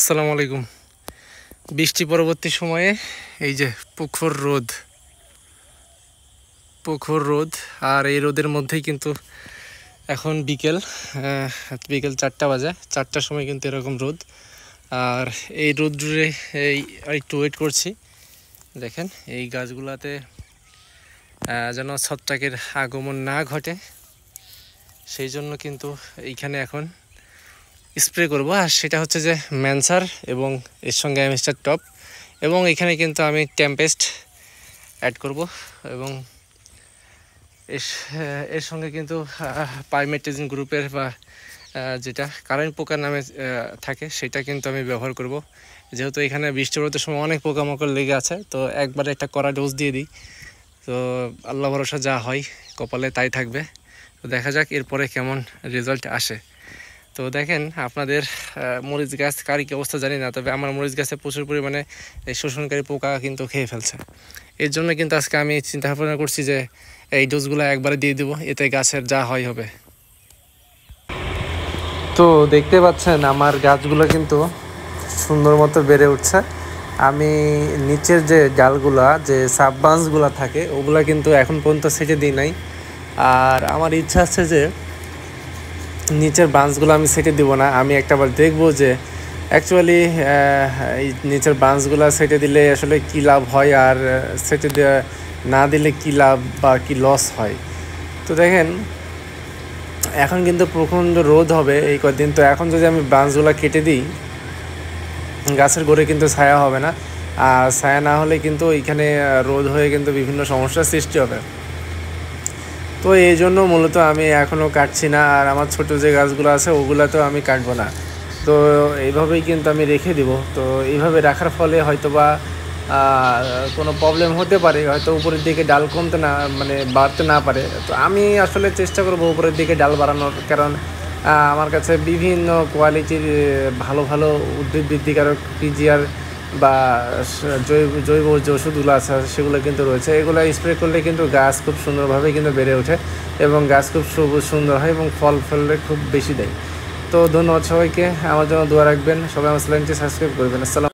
আসসালামু আলাইকুম। বৃষ্টি পরবর্তী সময়ে এই যে প্রখর রোদ আর এই রোদের মধ্যেই কিন্তু এখন বিকেল 4টা বাজে। 4টার সময় কিন্তু এরকম রোদ, আর এই রোদ জুড়ে একটু ওয়েট করছি। দেখেন এই গাছগুলাতে যেন ছত্রাকের আগমন না ঘটে, সেই জন্য কিন্তু এইখানে এখন স্প্রে করব। আর সেটা হচ্ছে যে ম্যানসার এবং এর সঙ্গে অ্যামিস্টার টপ, এবং এখানে কিন্তু আমি টেম্পেস্ট অ্যাড করব, এবং এর সঙ্গে কিন্তু পাইমেট্রিজিন গ্রুপের বা যেটা কারেন্ট পোকা নামে থাকে সেটা কিন্তু আমি ব্যবহার করব। যেহেতু এখানে বৃষ্টি পড়ার সময় অনেক পোকামাকড় লেগে আছে, তো একবারে একটা কড়া ডোজ দিয়ে দিই। তো আল্লাহ ভরসা যা হয় কপালে তাই থাকবে। তো দেখা যাক এরপরে কেমন রেজাল্ট আসে। তো দেখেন আপনাদের মরিচ গাছ কার কি অবস্থা জানি না, তবে আমার মরিচ গাছে প্রচুর পরিমাণে এই শোষণকারী পোকা কিন্তু খেয়ে ফেলছে। এর জন্য কিন্তু আজকে আমি চিন্তা ভাবনা করছি যে এই ডোজগুলো একবারে দিয়ে দেবো, এতে গাছের যা হয় হবে। তো দেখতে পাচ্ছেন আমার গাছগুলো কিন্তু সুন্দর মতো বেড়ে উঠছে। আমি নিচের যে ডালগুলা, যে সাবব্রাঞ্চগুলো থাকে, ওগুলা কিন্তু এখন পর্যন্ত সেটে দিই নাই। আর আমার ইচ্ছা আছে যে নিচের ব্রাঞ্চগুলো আমি সেটে দিব না, আমি একটাবার দেখবো যে অ্যাকচুয়ালি এই নিচের ব্রাঞ্চগুলো সেটে দিলে আসলে কী লাভ হয়, আর সেটে না দিলে কী লাভ বা কী লস হয়। তো দেখেন এখন কিন্তু প্রচণ্ড রোদ হবে এই কদিন, তো এখন যদি আমি ব্রাঞ্চগুলো কেটে দিই গাছের গোড়ে কিন্তু ছায়া হবে না, আর ছায়া না হলে কিন্তু এইখানে রোদ হয়ে কিন্তু বিভিন্ন সমস্যার সৃষ্টি হবে। তো এই জন্য মূলত আমি এখনও কাটছি না, আর আমার ছোটো যে গাছগুলো আছে ওগুলোতেও আমি কাটবো না। তো এইভাবেই কিন্তু আমি রেখে দিব। তো এইভাবে রাখার ফলে হয়তোবা কোনো প্রবলেম হতে পারে, হয়তো উপরের দিকে ডাল কমতে না বাড়তে না পারে। তো আমি আসলে চেষ্টা করব উপরের দিকে ডাল বাড়ানোর, কারণ আমার কাছে বিভিন্ন কোয়ালিটির ভালো ভালো উদ্ভিদ বৃদ্ধিকারক পিজিআর বা জৈব যে ওষুধগুলো আছে সেগুলো কিন্তু রয়েছে। এগুলো স্প্রে করলে কিন্তু গাছ খুব সুন্দরভাবে কিন্তু বেড়ে ওঠে, এবং গাছ খুব সুন্দর হয় এবং ফল খুব বেশি দেয়। তো ধন্যবাদ সবাইকে, আমার জন্য দোয়া রাখবেন, সবাই আমার চ্যানেলটি সাবস্ক্রাইব করবেন। আসসালাম।